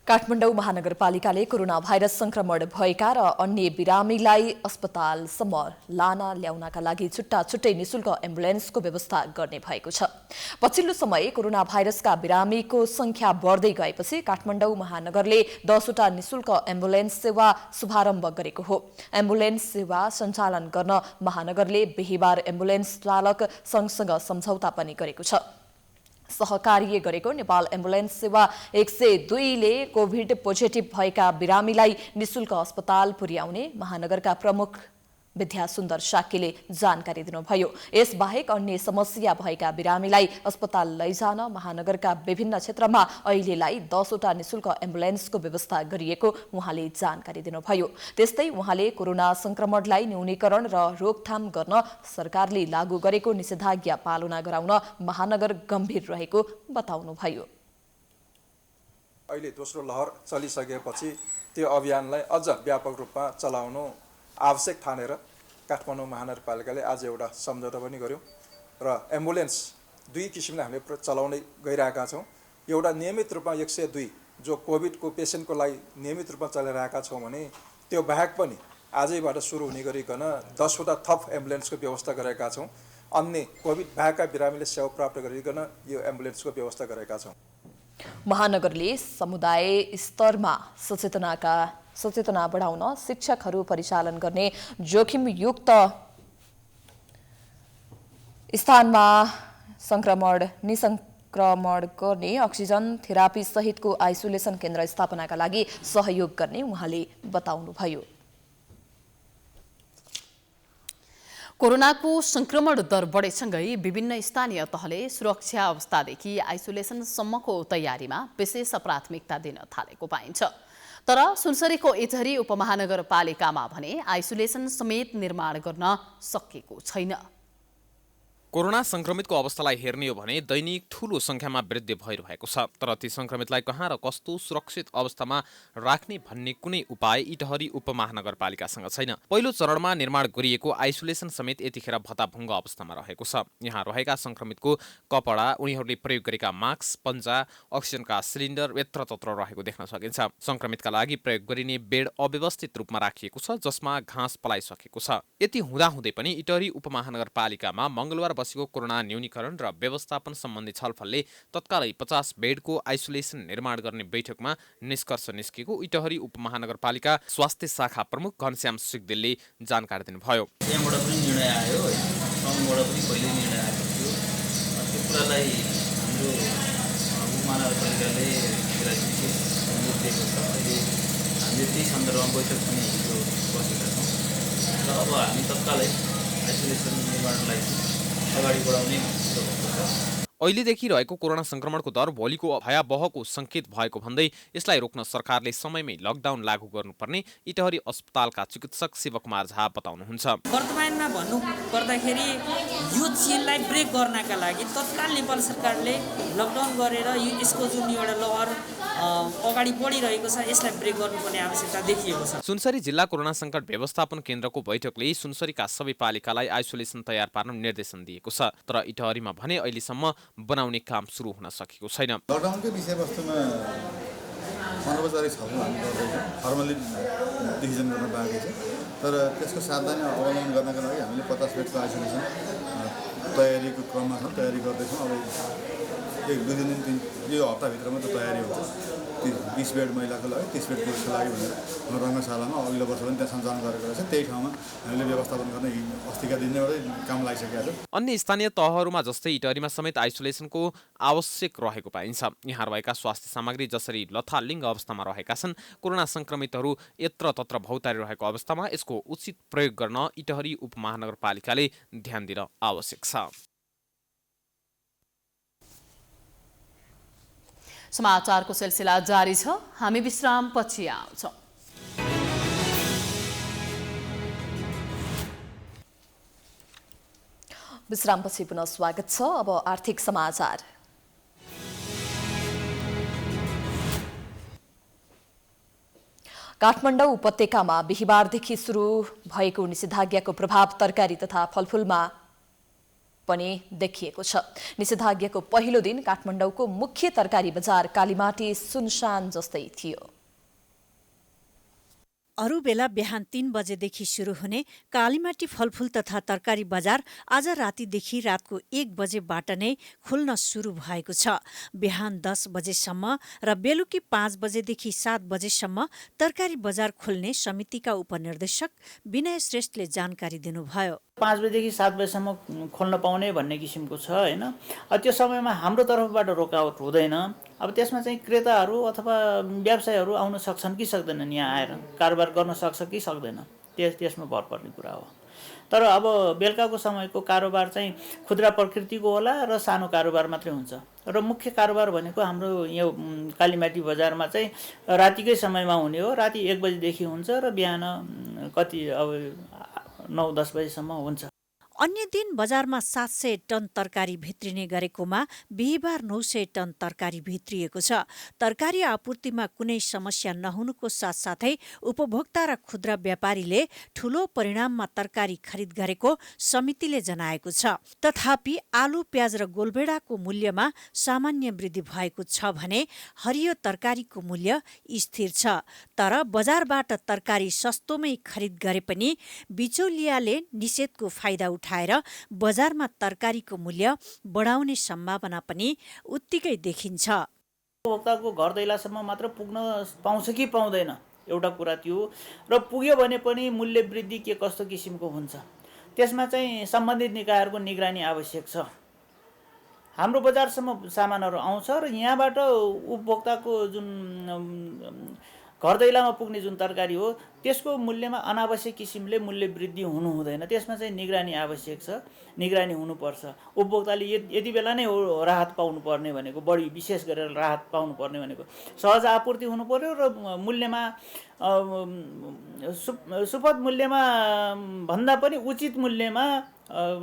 काठमाडौँ महानगरपालिकाले कोरोना भाइरस संक्रमण भएका र अन्य बिरामीलाई अस्पतालसम्म लान ल्याउनका लागि छुट्टा छुट्टै निशुल्क एम्बुलेन्सको व्यवस्था गर्ने भएको छ। पछिल्लो समय कोरोना भाइरसका बिरामीको संख्या बढ्दै गएपछि काठमाडौँ महानगरले 10 वटा निशुल्क एम्बुलेन्स सेवा शुभारम्भ गरेको हो। एम्बुलेन्स सेवा सञ्चालन गर्न महानगरले बिहीबार एम्बुलेन्स चालक संघसँग सम्झौता पनि गरेको छ। सहकार्य गरेको नेपाल एम्बुलेन्स सेवा 102 ले कोभिड पोजिटिभ भएका बिरामीलाई निशुल्क अस्पताल पुर्याउने महानगरका प्रमुख विद्यासुन्दर साक्यले जानकारी दिनुभयो। यसबाहेक अन्य समस्या भएका बिरामीलाई अस्पताल लैजान महानगरका विभिन्न क्षेत्रमा अहिलेलाई 10 वटा निशुल्क एम्बुलेन्सको व्यवस्था गरिएको उहाँले जानकारी दिनुभयो। त्यस्तै उहाँले कोरोना संक्रमणलाई न्यूनीकरण र रोकथाम गर्न सरकारले लागू गरेको निषेधाज्ञा पालना गराउन महानगर गम्भीर रहेको बताउनुभयो। अहिले दोस्रो लहर चलिसकेपछि त्यो अभियानलाई अझ व्यापक रूपमा चलाउनु आवश्यक ठानेर काठमाडौँ महानगरपालिकाले आज एउटा सम्झौता पनि गर्यो र एम्बुलेन्स 2 किसिमले हामीले चलाउँदै गइरहेका छौँ। एउटा नियमित रूपमा 102 जो कोभिडको पेसेन्टको लागि नियमित रूपमा चलिरहेका छौँ भने त्यो बाहेक पनि आजैबाट सुरु हुने गरिकन 10 वटा थप एम्बुलेन्सको व्यवस्था गरेका छौँ। अन्य कोभिड बाहेकका बिरामीले सेवा प्राप्त गरिकन यो एम्बुलेन्सको व्यवस्था गरेका छौँ। महानगरले समुदाय स्तरमा सचेतना बढाउन शिक्षकहरू परिचालन गर्ने जोखिमयुक्त स्थानमा निसंक्रमण गर्ने अक्सिजन थेरापी सहितको आइसोलेसन केन्द्र स्थापनाका लागि सहयोग गर्ने उहाँले बताउनुभयो। कोरोनाको संक्रमण दर बढेसँगै विभिन्न स्थानीय तहले सुरक्षा अवस्थादेखि आइसोलेसनसम्मको तयारीमा विशेष प्राथमिकता दिन थालेको पाइन्छ। तर सुनसरीको इटहरी उपमहानगरपालिकामा भने आइसोलेसन समेत निर्माण गर्न सकिएको छैन। कोरोना संक्रमितको अवस्थालाई हेर्ने हो भने दैनिक ठूलो संख्यामा वृद्धि भइरहेको छ। तर ती संक्रमितलाई कहाँ र कस्तो सुरक्षित अवस्थामा राख्ने भन्ने कुनै उपाय इटहरी उपमहानगरपालिकासँग छैन। पहिलो चरणमा निर्माण गरिएको आइसोलेसन समेत यतिखेर भत्ताभङ्ग अवस्थामा रहेको छ। यहाँ रहेका संक्रमितको कपडा, उनीहरूले प्रयोग गरेका मास्क, पन्जा, अक्सिजनका सिलिन्डर यत्रतत्र रहेको देख्न सकिन्छ। संक्रमितका लागि प्रयोग गरिने बेड अव्यवस्थित रूपमा राखिएको छ, जसमा घाँस पलाइसकेको छ। यति हुँदाहुँदै पनि इटहरी उपमहानगरपालिकामा मंगलबार बसेको कोरोना न्यूनीकरण र व्यवस्थापन सम्बन्धी छलफलले तत्कालै 50 बेडको आइसोलेसन निर्माण गर्ने बैठकमा निष्कर्ष निस्केको इटहरी उपमहानगरपालिका स्वास्थ्य शाखा प्रमुख घनश्याम सिगदेलले जानकारी दिनुभयो। त्यहाँबाट पनि निर्णय आयो, सङ्घबाट पनि पहिले निर्णय आएको थियो। त्यो कुरालाई हाम्रो महानगरपालिकाले यसलाई विशेष सहयोग दिएको छ। अहिले हामीले त्यही सन्दर्भमा बैठक पनि हिजो बसेका छौँ र अब हामी तत्कालै आइसोलेसन निर्माणलाई अगाडि बढाउने भएको छ। अहिलेदेखि रहेको कोरोना संक्रमणको दर भोलिको भयावहको संकेत भएको भन्दै यसलाई रोक्न सरकारले समयमै लकडाउन लागू गर्नुपर्ने इटहरी अस्पतालका चिकित्सक शिवकुमार झा बताउनुहुन्छ। वर्तमानमा भन्नु पर्दाखेरि यो चेनलाई ब्रेक गर्नका लागि तत्काल नेपाल सरकारले लकडाउन गरेर यसको जुन एउटा लहर अगाडि बढिरहेको छ यसलाई ब्रेक गर्नुपर्ने आवश्यकता देखिएको छ। सुनसरी जिल्ला कोरोना संकट व्यवस्थापन केन्द्रको बैठकले सुनसरीका सबै पालिकालाई आइसोलेसन तयार पार्न निर्देशन दिएको छ। तर इटहरीमा भने अहिलेसम्म बनाउने काम सुरु हुन सकेको छैन। लकडाउनकै विषयवस्तुमा अनौपचारिक छलफल हामी गर्दैछौँ, फर्मली डिसिजन गर्न बाँकी छ। तर त्यसको सावधानी अवलम्बन गर्नका लागि हामीले 50 बेडको आइसोलेसन तयारीको क्रममा छौँ, तयारी गर्दैछौँ। अब 1-2 दिन यो हप्ताभित्रमा त तयारी हुन्छ। 20 बेड महिलाको लागि 30 बेड पुरुषको लागि भनेर रङ्गशालामा अघिल्लो वर्ष पनि त्यहाँ सञ्चालन गरेको रहेछ। त्यही ठाउँमा हामीले व्यवस्थापन गर्न अस्तिका दिन एउटै काम लागिसकेका छ। अन्य स्थानीय तहहरूमा जस्तै इटहरीमा समेत आइसोलेसनको आवश्यक रहेको पाइन्छ। यहाँ रहेका स्वास्थ्य सामग्री जसरी लथालिङ्ग अवस्थामा रहेका छन्, कोरोना संक्रमितहरू यत्रतत्र भौतारी रहेको अवस्थामा यसको उचित प्रयोग गर्न इटहरी उपमहानगरपालिकाले ध्यान दिन आवश्यक छ। समाचारको सिलसिला जारी छ, हामी विश्राम पछि आउँछौँ। विश्रामपछि पुनः स्वागत छ। अब आर्थिक समाचार। काठमाडौँ उपत्यकामा बिहिबारदेखि सुरु भएको निषेधाज्ञाको प्रभाव तरकारी तथा फलफुलमा पनि देखिएको छ। निषेधाज्ञाको पहिलो दिन काठमाडौँको मुख्य तरकारी बजार कालीमाटी सुनसान जस्तै थियो। अरू बेला बिहान 3 बजेदेखि सुरु हुने कालीमाटी फलफुल तथा तरकारी बजार आज रातिदेखि रातको 1 बजेबाट नै खुल्न सुरु भएको छ। बिहान 10 बजेसम्म र बेलुकी 5 बजेदेखि 7 बजेसम्म तरकारी बजार खुल्ने समितिका उपनिर्देशक विनय श्रेष्ठले जानकारी दिनुभयो। 5 बजेदेखि 7 बजेसम्म खोल्न पाउने भन्ने किसिमको छ हैन। त्यो समयमा हाम्रो तर्फबाट रोकावट हुँदैन। अब त्यसमा चाहिँ क्रेताहरू अथवा व्यवसायीहरू आउन सक्छन् कि सक्दैनन्, यहाँ आएर कारोबार गर्न सक्छ कि सक्दैन, त्यसमा भर पर्ने कुरा हो। तर अब बेलुकाको समयको कारोबार चाहिँ खुद्रा प्रकृतिको होला र सानो कारोबार मात्रै हुन्छ। र मुख्य कारोबार भनेको हाम्रो यो कालीमाटी बजारमा चाहिँ रातिकै समयमा हुने हो। राति 1 बजेदेखि हुन्छ र बिहान कति अब 9-10 बजेसम्म हुन्छ। अन्य दिन बजारमा 700 टन तरकारी भित्रिने गरेकोमा बिहिबार 900 टन तरकारी भित्रिएको छ। तरकारी आपूर्तिमा कुनै समस्या नहुनुको साथसाथै उपभोक्ता र खुद्रा व्यापारीले ठूलो परिणाममा तरकारी खरिद गरेको समितिले जनाएको छ। तथापि आलु, प्याज र गोलभेडाको मूल्यमा सामान्य वृद्धि भएको छ भने हरियो तरकारीको मूल्य स्थिर छ। तर बजारबाट तरकारी सस्तोमै खरिद गरे पनि बिचौलियाले निषेधको फाइदा उठाएर बजारमा तरकारीको मूल्य बढाउने सम्भावना पनि उत्तिकै देखिन्छ। उपभोक्ताको घर दैलासम्म मात्र पुग्न पाउँछ कि पाउँदैन एउटा कुरा त्यो, र पुग्यो भने पनि मूल्य वृद्धि के कस्तो किसिमको हुन्छ त्यसमा चाहिँ सम्बन्धित निकायहरूको निगरानी आवश्यक छ। हाम्रो बजारसम्म सामानहरू आउँछ र यहाँबाट उपभोक्ताको जुन घर दैलामा पुग्ने जुन तरकारी हो त्यसको मूल्यमा अनावश्यक किसिमले मूल्य वृद्धि हुनु हुँदैन। त्यसमा चाहिँ निगरानी आवश्यक छ, निगरानी हुनुपर्छ। उपभोक्ताले यति बेला नै हो राहत पाउनुपर्ने भनेको, बढी विशेष गरेर राहत पाउनुपर्ने भनेको सहज आपूर्ति हुनु पर्यो र मूल्यमा सुपथ मूल्यमा भन्दा पनि उचित मूल्यमा,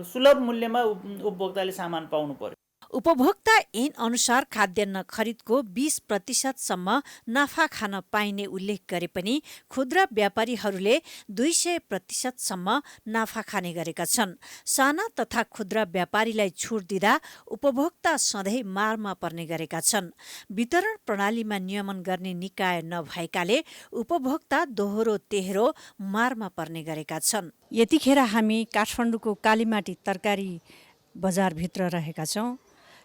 सुलभ मूल्यमा उपभोक्ताले सामान पाउनु पर्यो। उपभोक्ता ऐन अनुसार खाद्यान्न खरिदको 20% नाफा खान पाइने उल्लेख गरे पनि खुद्रा व्यापारीहरूले 200% नाफा खाने गरेका छन्। साना तथा खुद्रा व्यापारीलाई छुट दिँदा उपभोक्ता सधैँ मारमा पर्ने गरेका छन्। वितरण प्रणालीमा नियमन गर्ने निकाय नभएकाले उपभोक्ता दोहोरो तेह्रो मारमा पर्ने गरेका छन्। यतिखेर हामी काठमाडौँको कालीमाटी तरकारी बजारभित्र रहेका छौँ।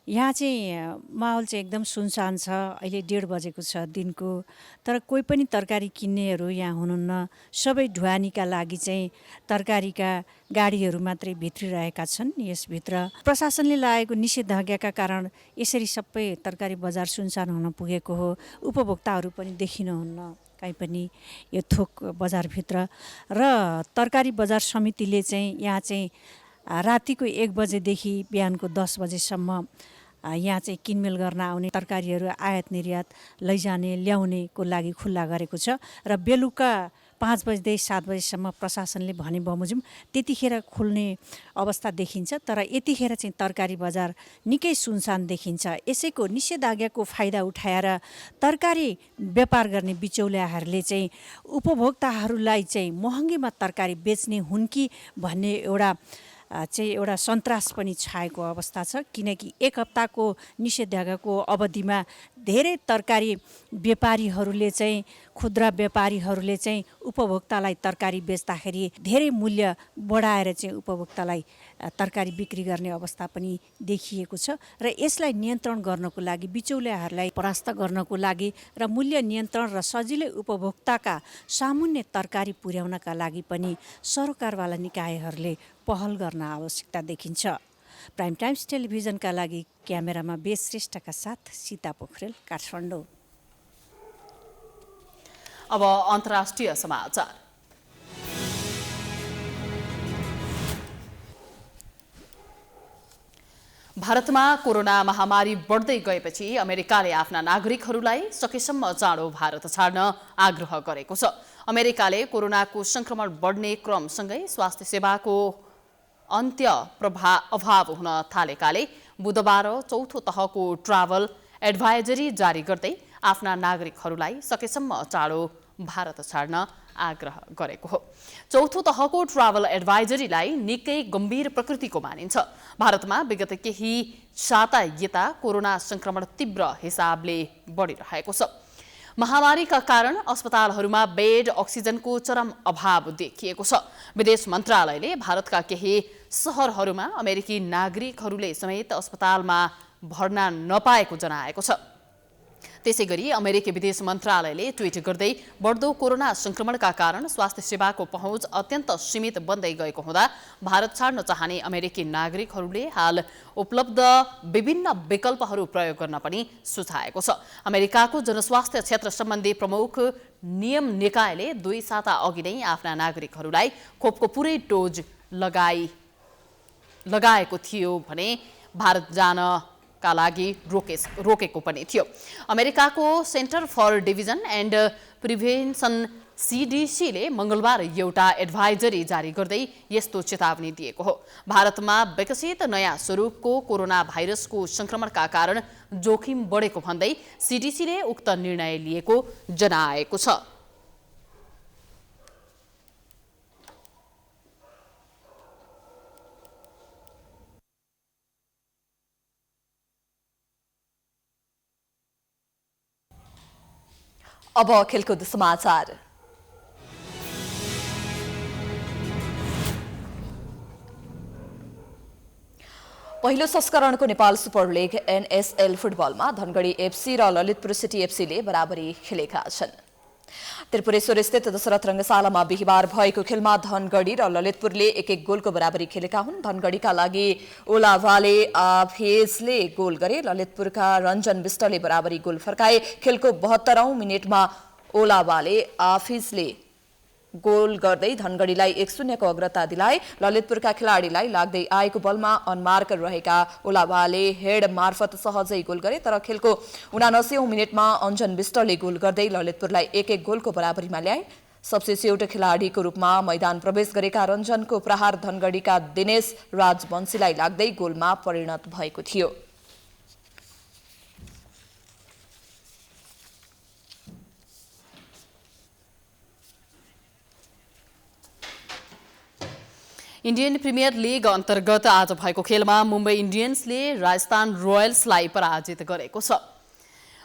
यहाँ चाहिँ माहौल चाहिँ एकदम सुनसान छ। अहिले 1:30 बजेको छ दिनको, तर कोही पनि तरकारी किन्नेहरू यहाँ हुनुहुन्न। सबै ढुवानीका लागि चाहिँ तरकारीका गाडीहरू मात्रै भित्रिरहेका छन् यसभित्र। प्रशासनले लागेको निषेधाज्ञाका कारण यसरी सबै तरकारी बजार सुनसान हुन पुगेको हो। उपभोक्ताहरू पनि देखिनुहुन्न कहीँ पनि यो थोक बजारभित्र। र तरकारी बजार समितिले चाहिँ यहाँ चाहिँ रातिको 1 बजेदेखि बिहानको 10 बजेसम्म यहाँ चाहिँ किनमेल गर्न आउने तरकारीहरू आयात निर्यात लैजाने ल्याउनेको लागि खुल्ला गरेको छ। र बेलुका 5 बजेदेखि 7 बजेसम्म प्रशासनले भने बमोजिम त्यतिखेर खुल्ने अवस्था देखिन्छ। तर यतिखेर चाहिँ तरकारी बजार निकै सुनसान देखिन्छ। यसैको निषेधाज्ञाको फाइदा उठाएर तरकारी व्यापार गर्ने बिचौलियाहरूले चाहिँ उपभोक्ताहरूलाई चाहिँ महँगीमा तरकारी बेच्ने हुन् कि भन्ने एउटा सन्तास पनि छाएको अवस्था छ। किनकि 1 हप्ताको निषेधाज्ञाको अवधिमा धेरै तरकारी व्यापारीहरूले चाहिँ खुद्रा व्यापारीहरूले चाहिँ उपभोक्तालाई तरकारी बेच्दाखेरि धेरै मूल्य बढाएर चाहिँ उपभोक्तालाई तरकारी बिक्री गर्ने अवस्था पनि देखिएको छ। र यसलाई नियन्त्रण गर्नको लागि बिचौलियाहरूलाई परास्त गर्नको लागि र मूल्य नियन्त्रण र सजिलै उपभोक्ताका सामुन्ने तरकारी पुर्याउनका लागि पनि सरकारवाला निकायहरूले पहल गर्न आवश्यकता देखिन्छ। प्राइम टाइम्स टेलिभिजनका लागि क्यामेरामा बेस श्रेष्ठका साथ सीता पोखरेल, काठमाडौँ। अब अन्तर्राष्ट्रिय समाचार। भारतमा कोरोना महामारी बढ्दै गएपछि अमेरिकाले आफ्ना नागरिकहरूलाई सकेसम्म चाँडो भारत छाड्न आग्रह गरेको छ। अमेरिकाले कोरोनाको संक्रमण बढ्ने क्रमसँगै स्वास्थ्य सेवाको अभाव हुन थालेकाले बुधबार चौथो तहको ट्राभल एडभाइजरी जारी गर्दै आफ्ना नागरिकहरूलाई सकेसम्म चाँडो भारत छाड्न आग्रह गरेको हो। चौथो तहको ट्राभल एडभाइजरीलाई निकै गम्भीर प्रकृतिको मानिन्छ। भारतमा विगत केही साता यता कोरोना संक्रमण तीव्र हिसाबले बढिरहेको छ। महामारीका कारण अस्पतालहरूमा बेड अक्सिजनको चरम अभाव देखिएको छ। विदेश मन्त्रालयले भारतका केही सहरहरूमा अमेरिकी नागरिकहरूले समेत अस्पतालमा भर्ना नपाएको जनाएको छ। त्यसैगरी अमेरिकी विदेश मन्त्रालयले ट्विट गर्दै बढ्दो कोरोना संक्रमणका कारण स्वास्थ्य सेवाको पहुँच अत्यन्त सीमित बन्दै गएको हुँदा भारत छाड्न चाहने अमेरिकी नागरिकहरूले हाल उपलब्ध विभिन्न विकल्पहरू प्रयोग गर्न पनि सुझाएको छ। अमेरिकाको जनस्वास्थ्य क्षेत्र सम्बन्धी प्रमुख नियम निकायले 2 साता अघि नै आफ्ना नागरिकहरूलाई खोपको पुरै डोज लगाएको थियो भने भारत जान का लागि रोकेको पनि थियो। अमेरिकाको centre for division and prevention CDCले मंगलबार एउटा एडभाइजरी जारी गर्दै यस्तो चेतावनी दिएको हो। भारतमा विकसित नयाँ स्वरूपको कोरोना भाइरसको संक्रमणका कारण जोखिम बढेको भन्दै CDCले उक्त निर्णय लिएको जनाएको छ। अब खेलकुद समाचार। पहिलो संस्करणको नेपाल सुपर लिग NSL फुटबलमा धनगढी FC र ललितपुर सिटी FCले बराबरी खेलेका छन्। त्रिपुरेश्वर स्थित दशरथ रंगशालामा बिहिबार भएको खेलमा धनगढी र ललितपुरले 1-1 गोलको बराबरी खेलेका हुन्। धनगढीका लागि ओलाभाले आफेजले गोल गरे, ललितपुरका रञ्जन विष्टले बराबरी गोल फर्काए। खेलको 72औं मिनेटमा ओलाभाले आफेजले गोल गर्दै धनगढीलाई 1-0 को अग्रता दिलाए। ललितपुरका खेलाडीलाई लाग्दै आएको बलमा अनमार्क रहेका ओलाभाले हेड मार्फत सहजै गोल गरे, तर खेलको 79औं मिनेटमा अञ्जन विष्टले गोल गर्दै ललितपुरलाई 1-1 गोलको बराबरीमा ल्याए। सबस्टिट्युट खेलाडीको रूपमा मैदान प्रवेश गरेका रञ्जनको प्रहार धनगढीका दिनेश राजवंशीलाई लाग्दै गोलमा परिणत भएको थियो। इन्डियन प्रिमियर लिग अन्तर्गत आज भएको खेलमा मुम्बई इन्डियन्सले राजस्थान रोयल्सलाई पराजित गरेको छ।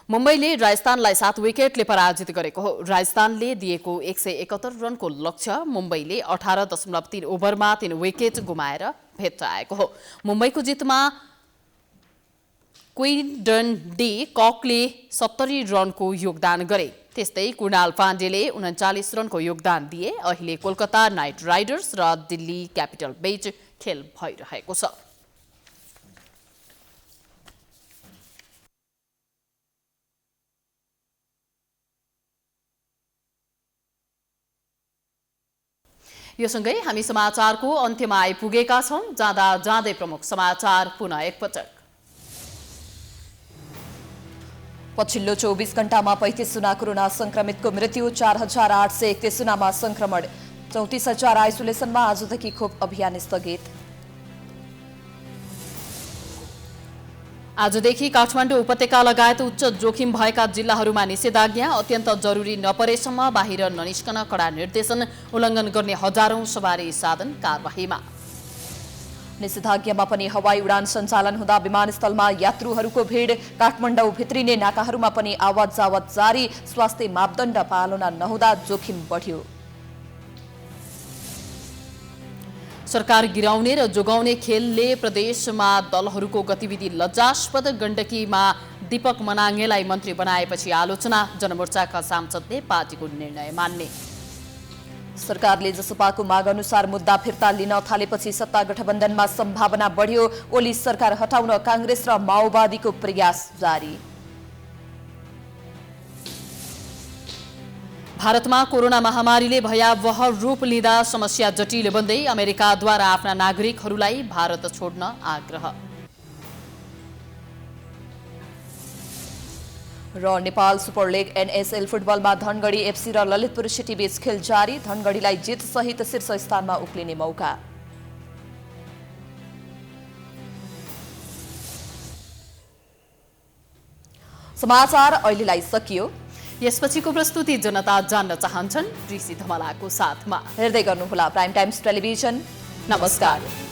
मुम्बईले राजस्थानलाई 7 विकेटले पराजित गरेको हो। राजस्थानले दिएको 171 रनको लक्ष्य मुम्बईले 18.3 ओभरमा 3 विकेट गुमाएर भेट्टाएको हो। मुम्बईको जितमा क्विन्टन डी ककले 70 रनको योगदान गरे। त्यस्तै कुणाल पाण्डेले 39 रनको योगदान दिए। अहिले कोलकाता नाइट राइडर्स र दिल्ली क्यापिटल बीच खेल भइरहेको छ। यो सँगै हामी समाचारको अन्त्यमा आइपुगेका छौं। जाँदा जाँदै प्रमुख समाचार पुनः एकपटक। पछिल्लो 24 घण्टामा 35 जना कोरोना संक्रमितको मृत्यु, 4831 जनामा संक्रमण, 34000 आइसोलेसनमा। आजदेखि खोप अभियान स्थगित। आजदेखि काठमाडौँ उपत्यका लगायत उच्च जोखिम भएका जिल्लाहरूमा निषेधाज्ञा। अत्यन्त जरुरी नपरेसम्म बाहिर ननिस्कन कडा निर्देशन। उल्लङ्घन गर्ने हजारौं सवारी साधन कारबाहीमा। निषेधाज्ञामा पनि हवाई उडान सञ्चालन हुँदा विमानस्थलमा यात्रुहरूको भिड। काठमाडौँ भित्रिने नाकाहरूमा पनि आवत जावत जारी। स्वास्थ्य मापदण्ड पालना नहुँदा जोखिम बढ्यो। सरकार गिराउने र जोगाउने खेलले प्रदेशमा दलहरूको गतिविधि लज्जास्पद। गण्डकीमा दीपक मनाङेलाई मन्त्री बनाएपछि आलोचना। जनमोर्चाका सांसदले पार्टीको निर्णय मान्ने। सरकारले जसपाको माग अनुसार मुद्दा फिर्ता लिन थालेपछि सत्ता गठबन्धनमा सम्भावना बढ्यो। ओली सरकार हटाउन कांग्रेस र माओवादीको प्रयास जारी। भारतमा कोरोना महामारीले भयावह रूप लिँदा समस्या जटिल बन्दै अमेरिकाद्वारा आफ्ना नागरिकहरूलाई भारत छोड्न आग्रह। र नेपाल सुपर लिग NSL फुटबलमा धनगढी FC र ललितपुर सिटी बीच खेल जारी। धनगढीलाई जित सहित शीर्ष स्थानमा उक्लिने मौका। समाचार अहिलेलाई सकियो। यसपछिको प्रस्तुति जनता जान्न चाहन्छन् ऋषि धमलाको साथमा। हेर्दै गर्नुहोला प्राइम टाइम्स टेलिभिजन। नमस्कार।